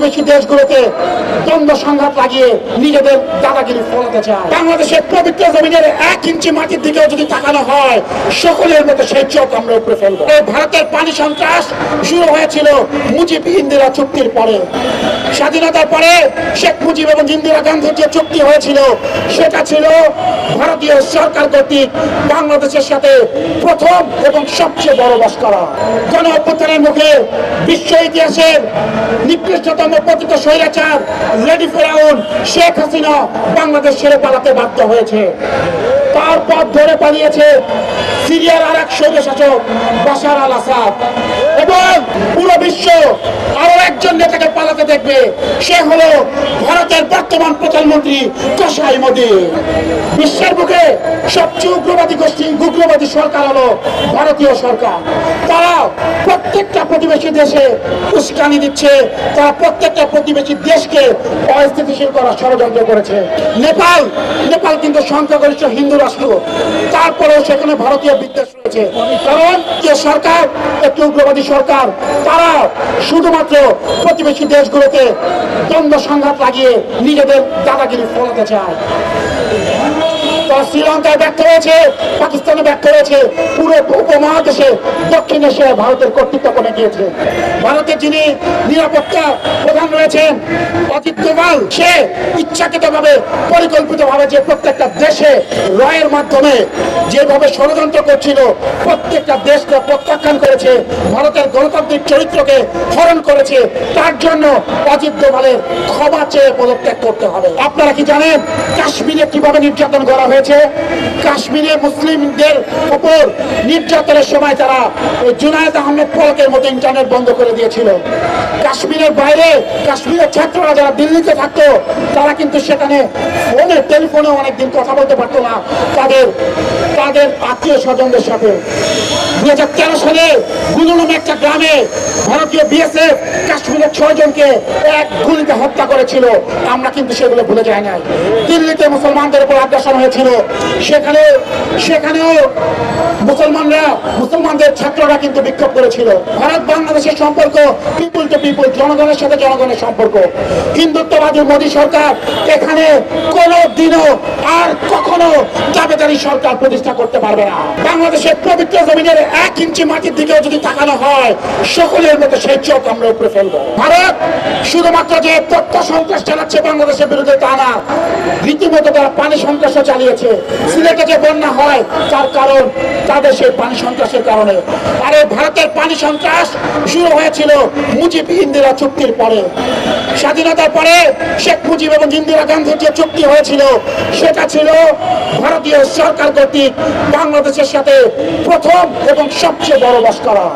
প্রতিবেশী দেশগুলোতে দ্বন্দ্ব সংঘাত লাগিয়ে নিজেদের দাদাগিরি ফলাতে চায়। বাংলাদেশের পবিত্র জমিনের 1 ইঞ্চি মাটির দিকেও যদি তাকানো হয়, সকলের মতো সেই চোখ আমরা উপরে ফেলবো। এই ভারতের পানি সন্ত্রাস শুরু হয়েছিল মুজিব ইন্দিরা চুক্তির পরে। স্বাধীনতার পরে শেখ মুজিব এবং ইন্দিরা গান্ধীর যে চুক্তি হয়েছিল, সেটা ছিল ভারতীয় সরকার কর্তৃক বাংলাদেশের সাথে প্রথম এবং সবচেয়ে বড় মস্করা। গণ অভ্যুত্থানের মুখে বিশ্ব ইতিহাসের নিকৃষ্টতম পতিত স্বৈরাচার লেডি ফেরাউন শেখ হাসিনা বাংলাদেশ ছেড়ে পালাতে বাধ্য হয়েছে। তার পথ ধরে পালিয়েছে সিরিয়ার আরেক স্বৈরশাসক বাশার আল আসাদ, এবং পুরো বিশ্ব আরো একজন নেতাকে পালাতে দেখবে, সে হলো ভারতের বর্তমান প্রধানমন্ত্রী কসাই মোদী। বিশ্বের বুকে সবচেয়ে উগ্রবাদী সরকার হলো ভারতীয় সরকার। তারা প্রত্যেকটা প্রতিবেশী দেশে উস্কানি দিচ্ছে, তারা প্রত্যেকটা প্রতিবেশী দেশকে অস্থিতিশীল করার ষড়যন্ত্র করেছে। নেপাল কিন্তু সংখ্যাগরিষ্ঠ হিন্দু রাষ্ট্র, তারপরেও সেখানে ভারতীয় বিদ্বেষ রয়েছে, কারণ যে সরকার একটি উগ্রবাদী সরকার, তারা শুধুমাত্র প্রতিবেশী দেশগুলোতে দ্বন্দ্ব সংঘাত লাগিয়ে নিজেদের দাদাগিরি ফলাতে চায়। শ্রীলঙ্কায় ব্যর্থ হয়েছে, পাকিস্তানে ব্যর্থ হয়েছে, পুরো উপমহাদেশে দক্ষিণ এশিয়ায় ভারতের কর্তৃত্ব কমে গিয়েছে। ভারতের যিনি নিরাপত্তা প্রধান রয়েছেন অজিত দোভাল, সে ইচ্ছাকৃতভাবে পরিকল্পিতভাবে যে প্রত্যেকটা দেশে রয়ের মাধ্যমে যেভাবে ষড়যন্ত্র করছিল, প্রত্যেকটা দেশকে প্রত্যাখ্যান করেছে, ভারতের গণতান্ত্রিক চরিত্রকে হরণ করেছে। তার জন্য অজিত দোভালের ক্ষমা চেয়ে পদত্যাগ করতে হবে। আপনারা কি জানেন কাশ্মীরে কিভাবে নির্যাতন করা হয়েছে? কাশ্মীরে মুসলিমদের উপর নির্যাতনের সময় তারা জুনায়েদ আহমেদ পলকের মতো ইন্টারনেট বন্ধ করে দিয়েছিল। কাশ্মীরের বাইরে কাশ্মীরের ছাত্ররা যারা দিল্লিতে থাকতো, তারা কিন্তু সেখানে টেলিফোনে অনেকদিন কথা বলতে পারতো না তাদের আত্মীয় স্বজনদের সাথে। 2013 সালে গুলুলুম একটা গ্রামে ভারতীয় বিএসএফ কাশ্মীরের 6 জনকে এক গুলিতে হত্যা করেছিল। আমরা কিন্তু সেগুলো ভুলে যাই নাই। দিল্লিতে মুসলমানদের উপর আগ্রাসন হয়েছিল, সেখানেও মুসলমানদের ছাত্ররা কিন্তু বিক্ষোভ করেছিল। ভারত বাংলাদেশের সম্পর্ক পিপুল টু পিপুল, জনগণের সাথে জনগণের সম্পর্ক। হিন্দুত্ববাদী মোদী সরকার এখানে কোনো দিনও আর কখনো দাবেদারি সরকার প্রতিষ্ঠা করতে পারবে না। বাংলাদেশের পবিত্র জমিনের 1 ইঞ্চি মাটির দিকেও যদি তাকানো হয়, সকলের মতো সেই চোখ আমরা উপরে ফেলবো। ভারত শুধুমাত্র যে তথ্য সন্ত্রাস চালাচ্ছে বাংলাদেশের বিরুদ্ধে তা না, রীতিমতো তারা পানি সন্ত্রাসও চালিয়েছে। সিলেটে যে বন্যা হয় তার কারণ তাদের সেই পানি সন্ত্রাসের কারণে। আর এই ভারতের পানি সন্ত্রাস শুরু হয়েছিল মুজিব ইন্দিরা চুক্তির পরে। স্বাধীনতার পরে শেখ মুজিব এবং ইন্দিরা গান্ধীর যে চুক্তি হয়েছিল, সেটা ছিল ভারতীয় সরকার কর্তৃক বাংলাদেশের সাথে প্রথম এবং সবচেয়ে বড় মস্করা।